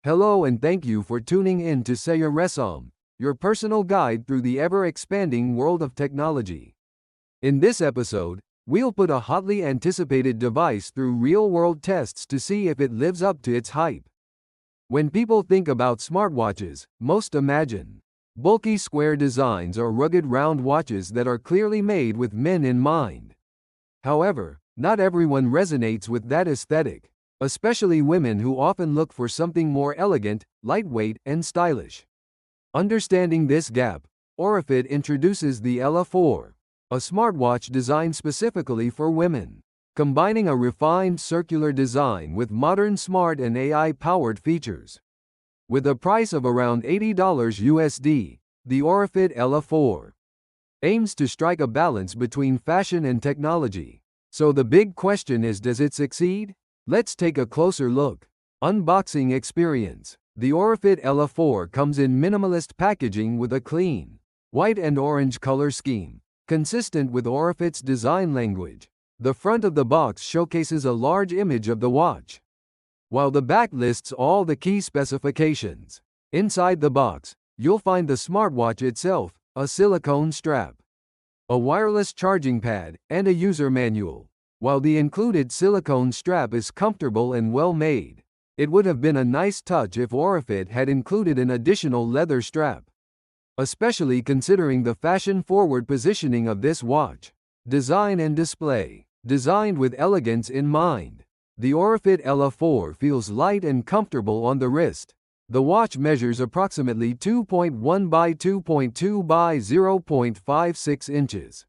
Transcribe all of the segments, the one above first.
Hello and thank you for tuning in to Saya Resam, your personal guide through the ever-expanding world of technology. In this episode, we'll put a hotly anticipated device through real-world tests to see if it lives up to its hype. When people think about smartwatches, most imagine bulky square designs or rugged round watches that are clearly made with men in mind. However, not everyone resonates with that aesthetic, especially women who often look for something more elegant, lightweight, and stylish. Understanding this gap, Orifit introduces the Ella 4, a smartwatch designed specifically for women, combining a refined circular design with modern smart and AI-powered features. With a price of around $80 USD, the Orifit Ella 4 aims to strike a balance between fashion and technology. So the big question is, does it succeed? Let's take a closer look. Unboxing experience. The Orifit Ella 4 comes in minimalist packaging with a clean, white and orange color scheme, consistent with Orifit's design language. The front of the box showcases a large image of the watch, while the back lists all the key specifications. Inside the box, you'll find the smartwatch itself, a silicone strap, a wireless charging pad, and a user manual. While the included silicone strap is comfortable and well made, it would have been a nice touch if Orifit had included an additional leather strap, especially considering the fashion-forward positioning of this watch. Design and display. Designed with elegance in mind, the Orifit Ella 4 feels light and comfortable on the wrist. The watch measures approximately 2.1 by 2.2 by 0.56 inches.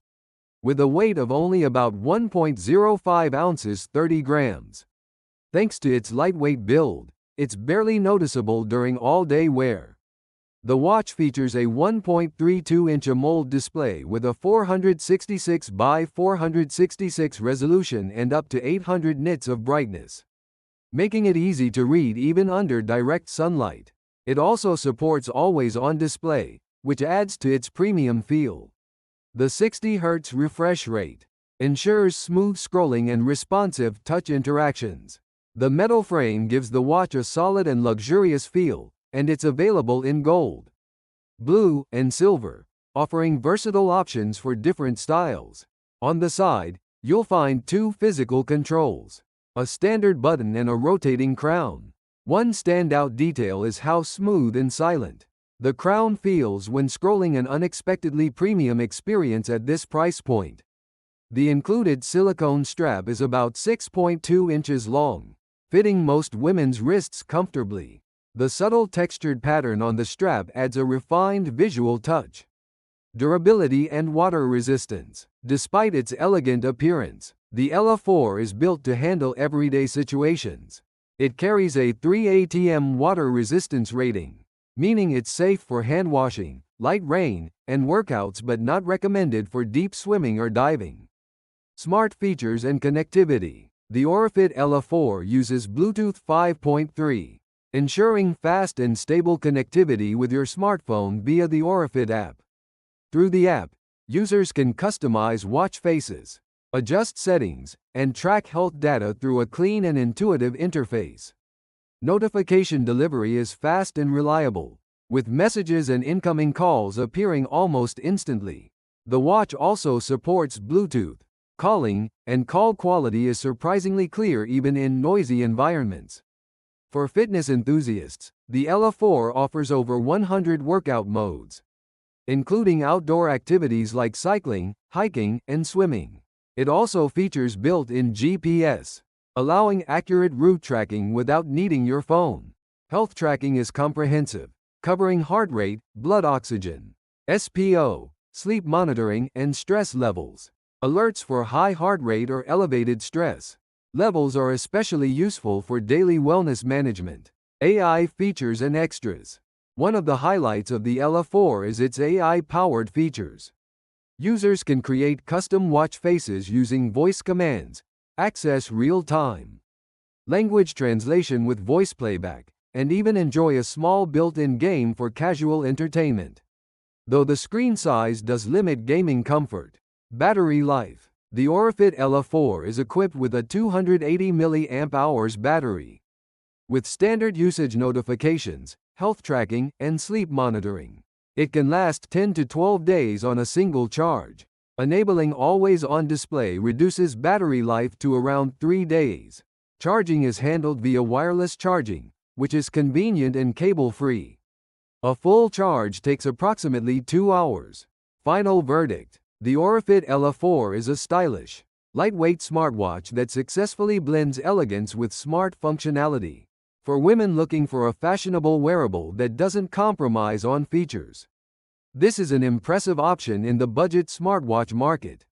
With a weight of only about 1.05 ounces 30 grams. Thanks to its lightweight build, it's barely noticeable during all-day wear. The watch features a 1.32-inch AMOLED display with a 466 by 466 resolution and up to 800 nits of brightness, making it easy to read even under direct sunlight. It also supports always-on display, which adds to its premium feel. The 60 Hz refresh rate ensures smooth scrolling and responsive touch interactions. The metal frame gives the watch a solid and luxurious feel, and it's available in gold, blue, and silver, offering versatile options for different styles. On the side, you'll find two physical controls, a standard button and a rotating crown. One standout detail is how smooth and silent the crown feels when scrolling, an unexpectedly premium experience at this price point. The included silicone strap is about 6.2 inches long, fitting most women's wrists comfortably. The subtle textured pattern on the strap adds a refined visual touch. Durability and water resistance. Despite its elegant appearance, the Ella 4 is built to handle everyday situations. It carries a 3 ATM water resistance rating, meaning it's safe for hand washing, light rain, and workouts, but not recommended for deep swimming or diving. Smart features and connectivity. The Orifit Ella 4 uses Bluetooth 5.3, ensuring fast and stable connectivity with your smartphone via the Orifit app. Through the app, users can customize watch faces, adjust settings, and track health data through a clean and intuitive interface. Notification delivery is fast and reliable, with messages and incoming calls appearing almost instantly. The watch also supports Bluetooth calling, and call quality is surprisingly clear even in noisy environments. For fitness enthusiasts, the Ella 4 offers over 100 workout modes, including outdoor activities like cycling, hiking, and swimming. It also features built-in GPS, allowing accurate route tracking without needing your phone. Health tracking is comprehensive, covering heart rate, blood oxygen, SPO, sleep monitoring, and stress levels. Alerts for high heart rate or elevated stress levels are especially useful for daily wellness management. AI features and extras. One of the highlights of the Ella 4 is its AI-powered features. Users can create custom watch faces using voice commands, access real-time language translation with voice playback, and even enjoy a small built-in game for casual entertainment. Though the screen size does limit gaming comfort. Battery life. The Orifit Ella 4 is equipped with a 280 mAh battery, with standard usage notifications, health tracking, and sleep monitoring. It can last 10 to 12 days on a single charge. Enabling always-on display reduces battery life to around 3 days. Charging is handled via wireless charging, which is convenient and cable-free. A full charge takes approximately 2 hours. Final verdict: the Aura Fit Ella 4 is a stylish, lightweight smartwatch that successfully blends elegance with smart functionality. For women looking for a fashionable wearable that doesn't compromise on features, this is an impressive option in the budget smartwatch market.